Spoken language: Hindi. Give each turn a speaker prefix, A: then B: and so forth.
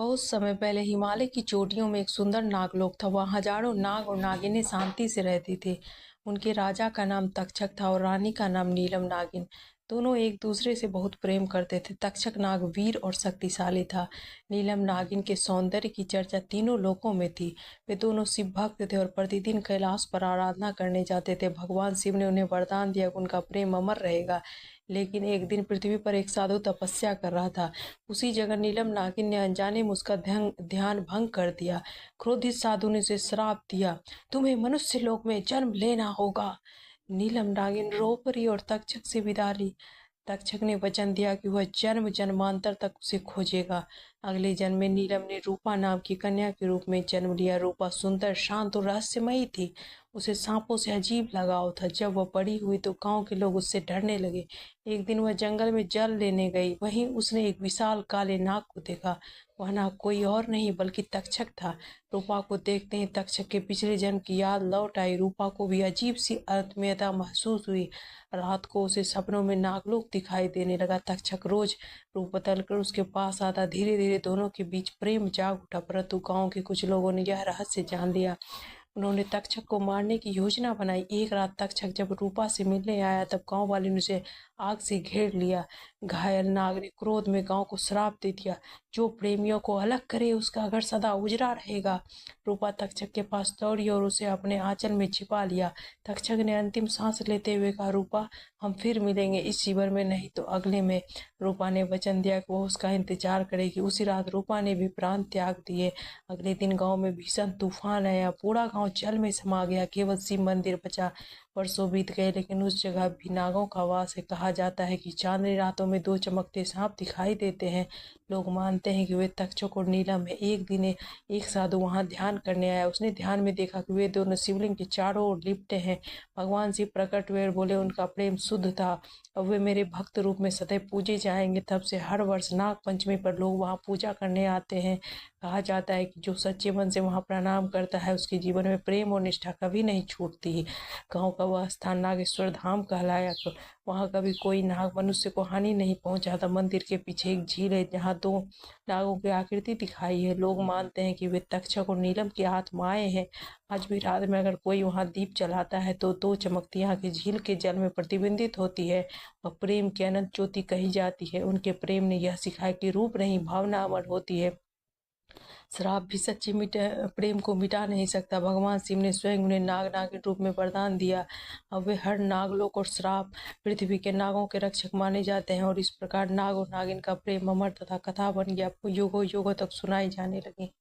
A: बहुत समय पहले हिमालय की चोटियों में एक सुंदर नागलोक था। वहाँ हजारों नाग और नागिनें शांति से रहती थी। उनके राजा का नाम तक्षक था और रानी का नाम नीलम नागिन। दोनों एक दूसरे से बहुत प्रेम करते थे। तक्षक नाग वीर और शक्तिशाली था। नीलम नागिन के सौंदर्य की चर्चा तीनों लोकों में थी। वे दोनों शिव भक्त थे और प्रतिदिन कैलाश पर आराधना करने जाते थे। भगवान शिव ने उन्हें वरदान दिया कि उनका प्रेम अमर रहेगा। लेकिन एक दिन पृथ्वी पर एक साधु तपस्या कर रहा था। उसी जगह नीलम नागिन ने अनजाने में उसका ध्यान भंग कर दिया। क्रोधित साधु ने उसे श्राप दिया, तुम्हें मनुष्य लोक में जन्म लेना होगा। नीलम नागिन रो पड़ी और तक्षक से विदा ली। तक्षक ने वचन दिया कि वह जन्म जन्मांतर तक उसे खोजेगा। अगले जन्म में नीलम ने रूपा नाम की कन्या के रूप में जन्म लिया। रूपा सुंदर, शांत और रहस्यमयी थी। उसे सांपों से अजीब लगाव था। जब वह बड़ी हुई तो गांव के लोग उससे डरने लगे। एक दिन वह जंगल में जल लेने गई। वहीं उसने एक विशाल काले नाग को देखा। वह नाग कोई और नहीं बल्कि तक्षक था। रूपा को देखते ही तक्षक के पिछले जन्म की याद लौट आई। रूपा को भी अजीब सी आत्मीयता महसूस हुई। रात को उसे सपनों में नागलोक दिखाई देने लगा। तक्षक रोज रूप बदलकर उसके पास आता। धीरे धीरे दोनों के बीच प्रेम जाग उठा। परंतु गांव के कुछ लोगों ने यह रहस्य जान लिया। उन्होंने तक्षक को मारने की योजना बनाई। एक रात तक्षक जब रूपा से मिलने आया तब गांव वाले ने उसे आग से घेर लिया। घायल नाग ने क्रोध में गांव को श्राप दे दिया, जो प्रेमियों को अलग करे उसका घर सदा उजड़ा रहेगा। रूपा तक्षक के पास दौड़ी और उसे अपने आंचल में छिपा लिया। तक्षक ने अंतिम सांस लेते हुए कहा, रूपा हम फिर मिलेंगे, इस जीवन में नहीं तो अगले में। रूपा ने वचन दिया कि वो उसका इंतजार करेगी। उसी रात रूपा ने भी प्राण त्याग दिए। अगले दिन गांव में भीषण तूफान आया। पूरा गांव जल में समा गया। केवल शिव मंदिर बचा। वर्षों बीत गए लेकिन उस जगह भी नागों का वास है। कहा जाता है कि चांदनी रातों में दो चमकते सांप दिखाई देते हैं। लोग मानते हैं कि वे तक्षक और नीलम है। एक दिन एक साधु वहां ध्यान करने आया। उसने ध्यान में देखा कि वे दोनों शिवलिंग के चारों ओर लिपटे हैं। भगवान शिव प्रकट हुए और बोले, उनका प्रेम शुद्ध था। अब वे मेरे भक्त रूप में सदैव पूजे जाएंगे। तब से हर वर्ष नाग पंचमी पर लोग वहां पूजा करने आते हैं। कहा जाता है कि जो सच्चे मन से वहां प्रणाम करता है उसके जीवन में प्रेम और निष्ठा कभी नहीं छूटती। गांव का वह स्थान नागेश्वर धाम कहलाया। वहां कभी कोई नाग मनुष्य को हानि नहीं पहुंचाता। मंदिर के पीछे एक झील है जहां दो नागों की आकृति दिखाई है। लोग मानते हैं कि वे तक्षक और नीलम की आत्माएं हैं। आज भी रात में अगर कोई वहां दीप जलाता है तो दो चमकती आंखें झील के जल में प्रतिबिंबित होती है। वह प्रेम की अनंत ज्योति कही जाती है। उनके प्रेम ने यह सिखाया कि रूप नहीं भावना अमर होती है। श्राप भी सच्चे प्रेम को मिटा नहीं सकता। भगवान शिव ने स्वयं उन्हें नाग नागिन रूप में वरदान दिया। अब वे हर नागलोक और श्राप पृथ्वी के नागों के रक्षक माने जाते हैं और इस प्रकार नाग और नागिन का प्रेम अमर तथा कथा बन गया। युगों युगों तक सुनाई जाने लगी।